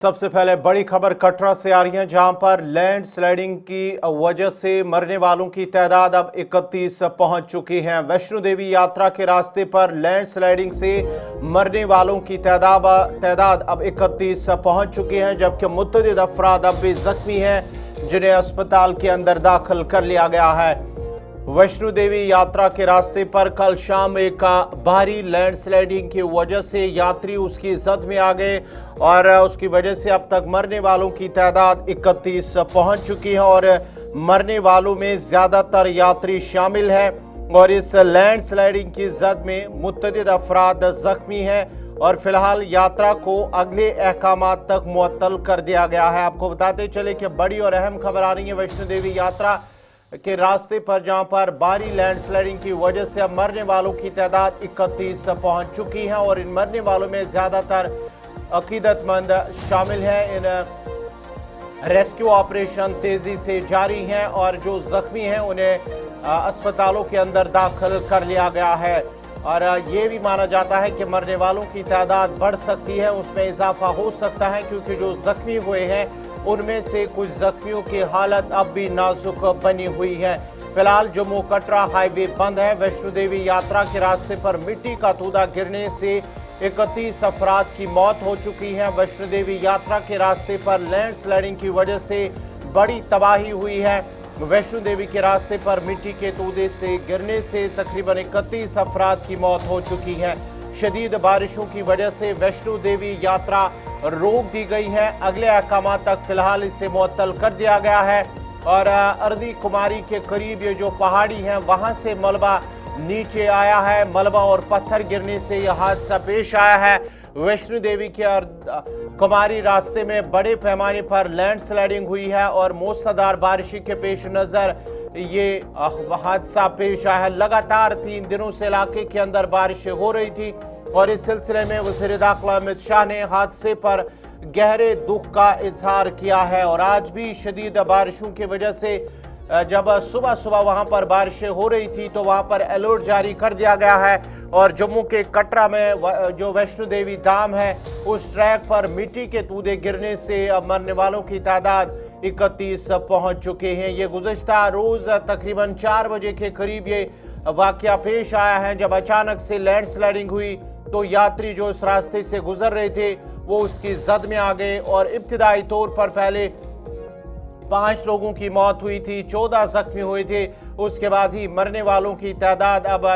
सबसे पहले बड़ी खबर कटरा से आ रही है, जहां पर लैंड स्लाइडिंग की वजह से मरने वालों की तादाद अब 31 पहुंच चुकी है। वैष्णो देवी यात्रा के रास्ते पर लैंड स्लाइडिंग से मरने वालों की तादाद अब 31 पहुंच चुकी है, जबकि मुतअद्दिद अफराद अब भी जख्मी हैं, जिन्हें अस्पताल के अंदर दाखिल कर लिया गया है। वैष्णो देवी यात्रा के रास्ते पर कल शाम एक भारी लैंडस्लाइडिंग की वजह से यात्री उसकी जद में आ गए और उसकी वजह से अब तक मरने वालों की तादाद 31 पहुंच चुकी है और मरने वालों में ज्यादातर यात्री शामिल हैं और इस लैंडस्लाइडिंग की जद में मुतअद्दिद अफराद जख्मी हैं और फिलहाल यात्रा को अगले अहकामात तक मुअत्तल कर दिया गया है। आपको बताते चले कि बड़ी और अहम खबर आ रही है वैष्णो देवी यात्रा के रास्ते पर, जहां पर भारी लैंडस्लाइडिंग की वजह से अब मरने वालों की तादाद 31 पहुंच चुकी है और इन मरने वालों में ज्यादातर अकीदतमंद शामिल हैं। इन रेस्क्यू ऑपरेशन तेजी से जारी हैं और जो जख्मी हैं उन्हें अस्पतालों के अंदर दाखिल कर लिया गया है और ये भी माना जाता है कि मरने वालों की तादाद बढ़ सकती है, उसमें इजाफा हो सकता है, क्योंकि जो जख्मी हुए हैं उनमें से कुछ जख्मियों की हालत अब भी नाजुक बनी हुई है। फिलहाल जम्मू कटरा हाईवे बंद है। वैष्णो देवी यात्रा के रास्ते पर मिट्टी का तूदा गिरने से 31 अफराद की मौत हो चुकी है। वैष्णो देवी यात्रा के रास्ते पर लैंडस्लाइडिंग की वजह से बड़ी तबाही हुई है। वैष्णो देवी के रास्ते पर मिट्टी के तूदे से गिरने से तकरीबन 31 अफराद की मौत हो चुकी है। शदीद बारिशों की वजह से वैष्णो देवी यात्रा रोक दी गई है। अगले अहकाम तक फिलहाल इसे मुअत्तल कर दिया गया है और अर्दी कुमारी के करीब ये जो पहाड़ी है वहां से मलबा नीचे आया है। मलबा और पत्थर गिरने से यह हादसा पेश आया है। वैष्णो देवी के कुमारी रास्ते में बड़े पैमाने पर लैंडस्लाइडिंग हुई है और मूसलाधार बारिश के पेश नजर ये हादसा पेश आया है। लगातार 3 दिनों से इलाके के अंदर बारिश हो रही थी और इस सिलसिले में वज़ीर दाखिला अमित शाह ने हादसे पर गहरे दुख का इजहार किया है और आज भी शदीद बारिशों की वजह से जब सुबह सुबह वहां पर बारिशें हो रही थी तो वहां पर अलर्ट जारी कर दिया गया है और जम्मू के कटरा में जो वैष्णो देवी धाम है उस ट्रैक पर मिट्टी के तूदे गिरने से अब मरने वालों की तादाद 31 पहुंच चुके हैं। ये गुज़श्ता रोज तकरीबन 4 बजे के करीब ये वाकया पेश आया है, जब अचानक से लैंडस्लाइडिंग हुई तो यात्री जो इस रास्ते से गुजर रहे थे वो उसकी जद में आ गए और इब्तिदाई तौर पर पहले 5 लोगों की मौत हुई थी, 14 जख्मी हुए थे। उसके बाद ही मरने वालों की तादाद अब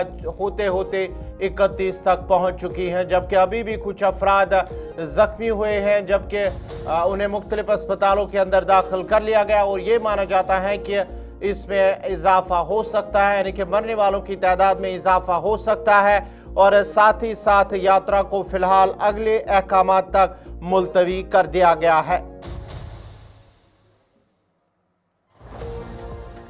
होते होते 31 तक पहुंच चुकी है, जबकि अभी भी कुछ अफराद जख्मी हुए हैं, जबकि उन्हें मुख्तलिफ अस्पतालों के अंदर दाखिल कर लिया गया और ये माना जाता है कि इसमें इजाफा हो सकता है, यानी कि मरने वालों की तादाद में इजाफा हो सकता है और साथ ही साथ यात्रा को फिलहाल अगले अहकामात तक मुलतवी कर दिया गया है।